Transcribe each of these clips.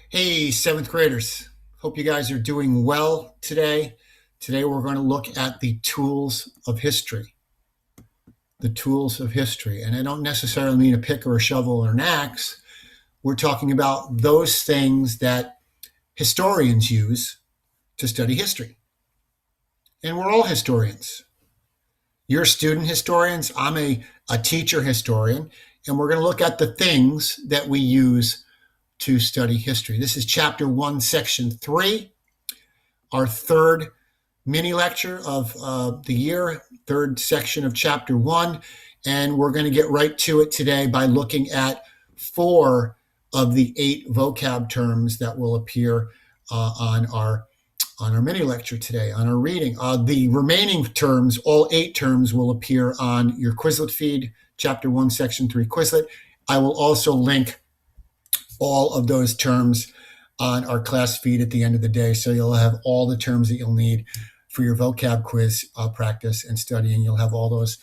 Hey, seventh graders. Hope you guys are doing well today. Today, we're going to look at the tools of history. The tools of history. And I don't necessarily mean a pick or a shovel or an axe. We're talking about those things that historians use to study history. And we're all historians. You're student historians. I'm a teacher historian. And we're going to look at the things that we use to study history. This is chapter 1, section 3, our third mini lecture of the year, third section of chapter 1. And we're going to get right to it today by looking at 4 of the 8 vocab terms that will appear on our mini lecture today, on our reading. The remaining terms, all 8 terms, will appear on your Quizlet feed, chapter 1, section 3 Quizlet. I will also link all of those terms on our class feed at the end of the day. So you'll have all the terms that you'll need for your vocab quiz practice and studying. You'll have all those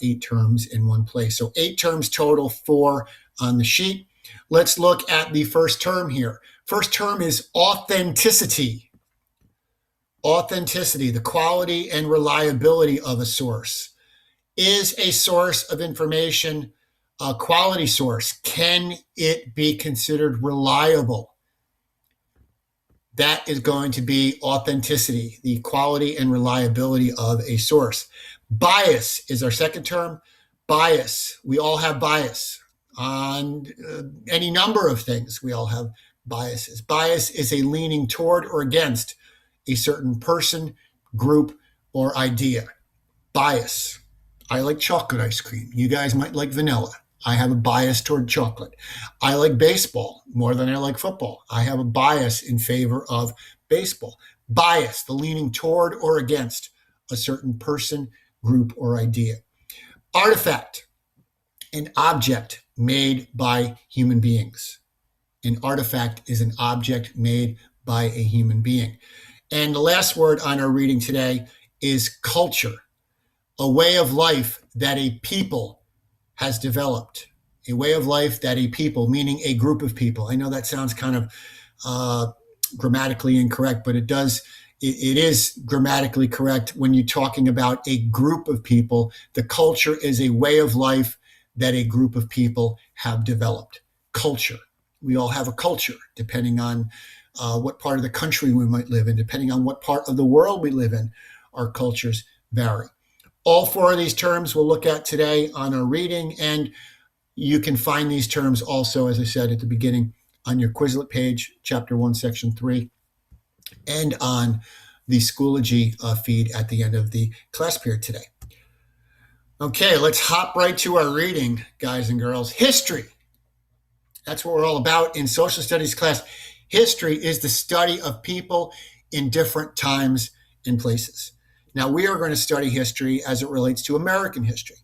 8 terms in one place. So 8 terms total, 4 on the sheet. Let's look at the first term here. First term is authenticity. Authenticity, the quality and reliability of a source. Is a source of information a quality source? Can it be considered reliable? That is going to be authenticity, the quality and reliability of a source. Bias is our second term. Bias. We all have bias on any number of things. We all have biases. Bias is a leaning toward or against a certain person, group, or idea. Bias. I like chocolate ice cream. You guys might like vanilla. I have a bias toward chocolate. I like baseball more than I like football. I have a bias in favor of baseball. Bias, the leaning toward or against a certain person, group, or idea. Artifact, an object made by human beings. An artifact is an object made by a human being. And the last word on our reading today is culture, a way of life that a people has developed, a way of life that a people, meaning a group of people. I know that sounds kind of grammatically incorrect, but it is grammatically correct when you're talking about a group of people. The culture is a way of life that a group of people have developed. Culture. We all have a culture, depending on what part of the country we might live in, depending on what part of the world we live in, our cultures vary. All 4 of these terms we'll look at today on our reading, and you can find these terms also, as I said at the beginning, on your Quizlet page, chapter 1, section 3, and on the Schoology feed at the end of the class period today. Okay, let's hop right to our reading, guys and girls. History. That's what we're all about in social studies class. History is the study of people in different times and places. Now, we are going to study history as it relates to American history,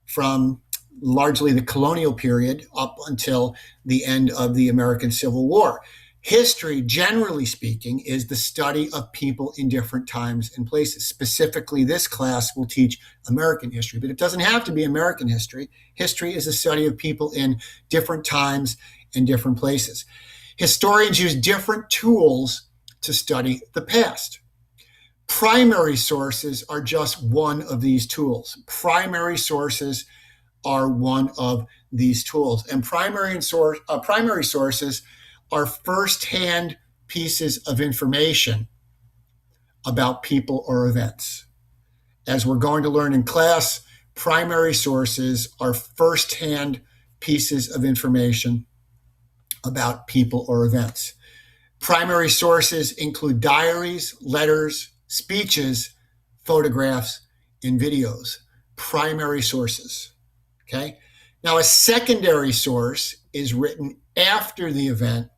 from largely the colonial period up until the end of the American Civil War. History, generally speaking, is the study of people in different times and places. Specifically, this class will teach American history, but it doesn't have to be American history. History is the study of people in different times and different places. Historians use different tools to study the past. Primary sources are just one of these tools. Primary sources are one of these tools. And primary sources are firsthand pieces of information about people or events. As we're going to learn in class, primary sources are firsthand pieces of information about people or events. Primary sources include diaries, letters, speeches, photographs, and videos. Primary sources. Okay? Now, a secondary source is written after the event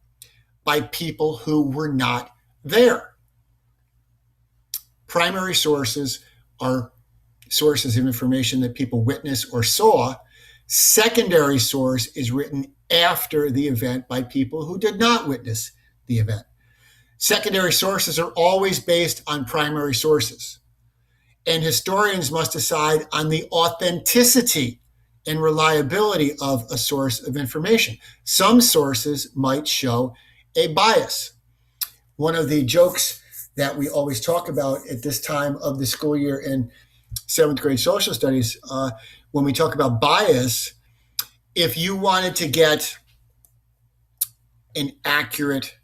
by people who were not there. Primary sources are sources of information that people witnessed or saw. Secondary source is written after the event by people who did not witness the event. Secondary sources are always based on primary sources, and historians must decide on the authenticity and reliability of a source of information. Some sources might show a bias. One of the jokes that we always talk about at this time of the school year in seventh grade social studies, when we talk about bias, if you wanted to get an accurate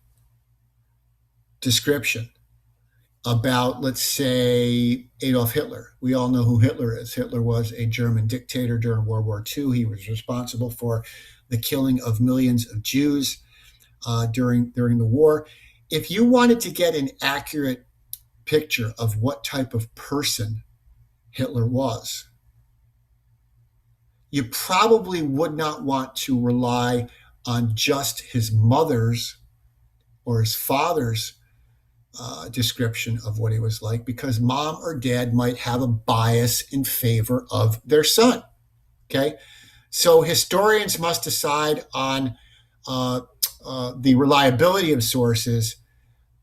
description about, let's say, Adolf Hitler. We all know who Hitler is. Hitler was a German dictator during World War II. He was responsible for the killing of millions of Jews during the war. If you wanted to get an accurate picture of what type of person Hitler was, you probably would not want to rely on just his mother's or his father's description of what he was like, because mom or dad might have a bias in favor of their son. Okay, so historians must decide on the reliability of sources,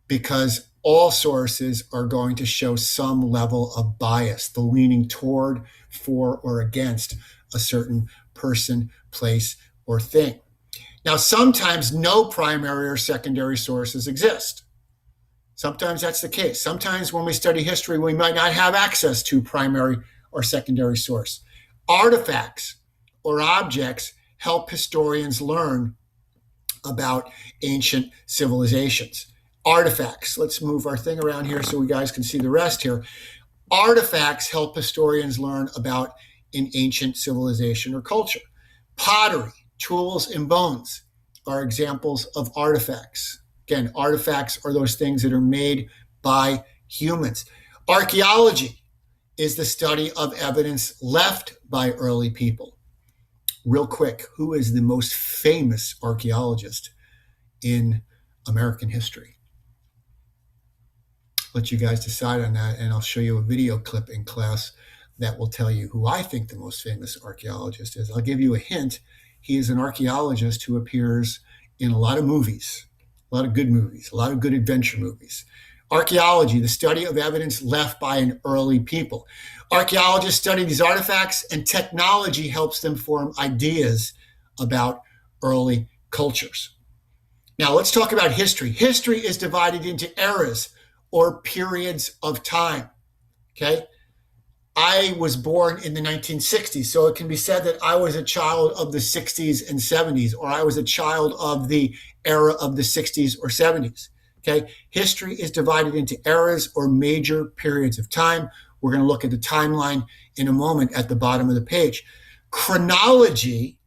because all sources are going to show some level of bias, the leaning toward, for, or against a certain person, place, or thing. Now, sometimes no primary or secondary sources exist. Sometimes that's the case. Sometimes when we study history, we might not have access to primary or secondary source. Artifacts or objects help historians learn about ancient civilizations. Artifacts. Let's move our thing around here so you guys can see the rest here. Artifacts help historians learn about an ancient civilization or culture. Pottery, tools, and bones are examples of artifacts. Again, artifacts are those things that are made by humans. Archaeology is the study of evidence left by early people. Real quick, who is the most famous archaeologist in American history? Let you guys decide on that, and I'll show you a video clip in class that will tell you who I think the most famous archaeologist is. I'll give you a hint. He is an archaeologist who appears in a lot of movies, a lot of good movies, a lot of good adventure movies. Archaeology, the study of evidence left by an early people. Archaeologists study these artifacts, and technology helps them form ideas about early cultures. Now, let's talk about history. History is divided into eras or periods of time. Okay? I was born in the 1960s, so it can be said that I was a child of the 60s and 70s, or I was a child of the era of the 60s or 70s. Okay? History is divided into eras or major periods of time. We're going to look at the timeline in a moment at the bottom of the page. Chronology,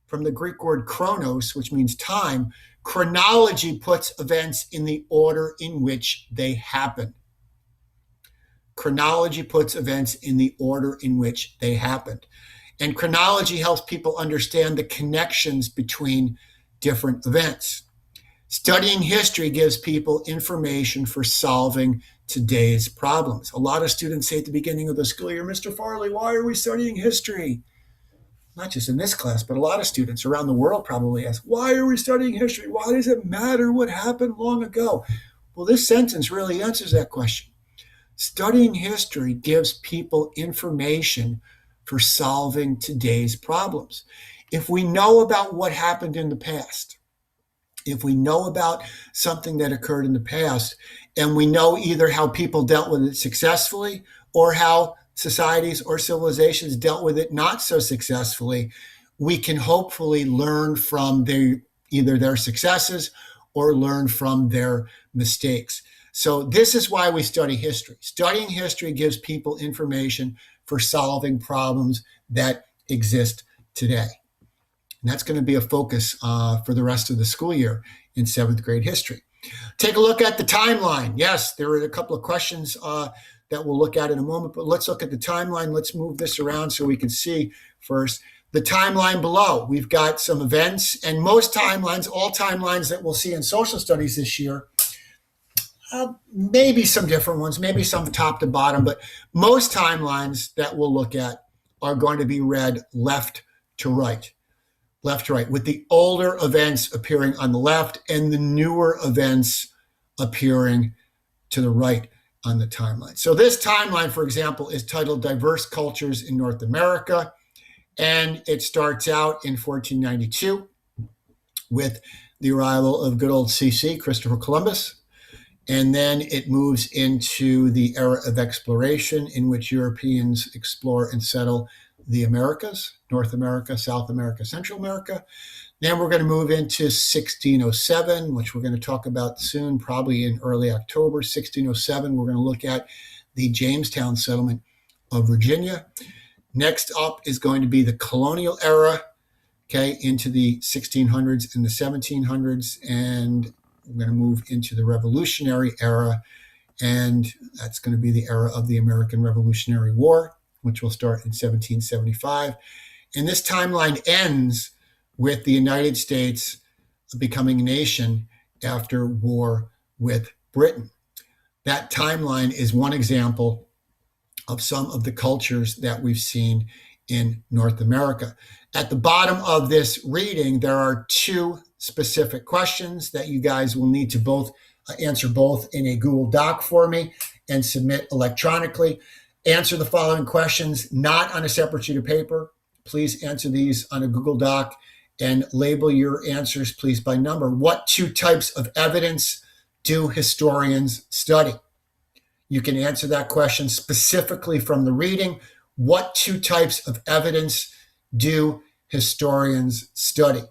from the Greek word chronos, which means time, chronology puts events in the order in which they happen. Chronology puts events in the order in which they happened. And chronology helps people understand the connections between different events. Studying history gives people information for solving today's problems. A lot of students say at the beginning of the school year, Mr. Farley, why are we studying history? Not just in this class, but a lot of students around the world probably ask, why are we studying history? Why does it matter what happened long ago? Well, this sentence really answers that question. Studying history gives people information for solving today's problems. If we know about what happened in the past, if we know about something that occurred in the past, and we know either how people dealt with it successfully or how societies or civilizations dealt with it not so successfully, we can hopefully learn from either their successes or learn from their mistakes. So this is why we study history. Studying history gives people information for solving problems that exist today. And that's going to be a focus for the rest of the school year in seventh grade history. Take a look at the timeline. Yes, there are a couple of questions that we'll look at in a moment, but let's look at the timeline. Let's move this around so we can see first the timeline below. We've got some events, and most timelines, all timelines that we'll see in social studies this year, maybe some different ones, maybe some top to bottom, but most timelines that we'll look at are going to be read left to right. Left to right, with the older events appearing on the left and the newer events appearing to the right on the timeline. So this timeline, for example, is titled Diverse Cultures in North America, and it starts out in 1492 with the arrival of good old CC, Christopher Columbus. And then it moves into the era of exploration in which Europeans explore and settle the Americas, North America, South America, Central America. Then we're going to move into 1607, which we're going to talk about soon, probably in early October. 1607, we're going to look at the Jamestown settlement of Virginia. Next up is going to be the colonial era, okay, into the 1600s and the 1700s. And we're going to move into the Revolutionary era, and that's going to be the era of the American Revolutionary War, which will start in 1775. And this timeline ends with the United States becoming a nation after war with Britain. That timeline is one example of some of the cultures that we've seen in North America. At the bottom of this reading, there are two specific questions that you guys will need to both answer both in a Google Doc for me and submit electronically. Answer the following questions, not on a separate sheet of paper. Please answer these on a Google Doc and label your answers, please, by number. What two types of evidence do historians study? You can answer that question specifically from the reading. What two types of evidence do historians study?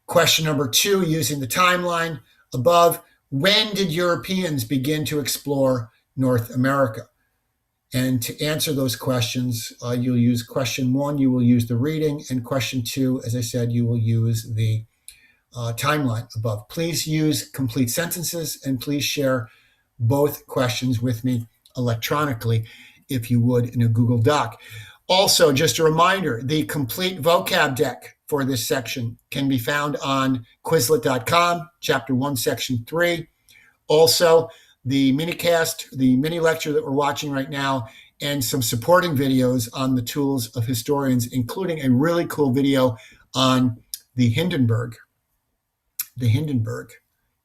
Question number 2, using the timeline above, when did Europeans begin to explore North America? And to answer those questions, you'll use question 1, you will use the reading, and question 2, as I said, you will use the timeline above. Please use complete sentences, and please share both questions with me electronically, if you would, in a Google Doc. Also, just a reminder, the complete vocab deck for this section can be found on Quizlet.com, Chapter 1, Section 3. Also, the minicast, the mini lecture that we're watching right now, and some supporting videos on the tools of historians, including a really cool video on the Hindenburg. The Hindenburg.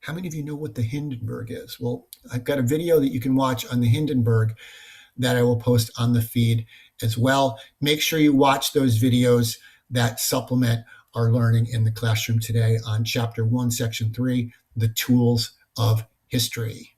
How many of you know what the Hindenburg is? Well, I've got a video that you can watch on the Hindenburg that I will post on the feed as well. Make sure you watch those videos that supplement our learning in the classroom today on Chapter 1, Section 3, the tools of history.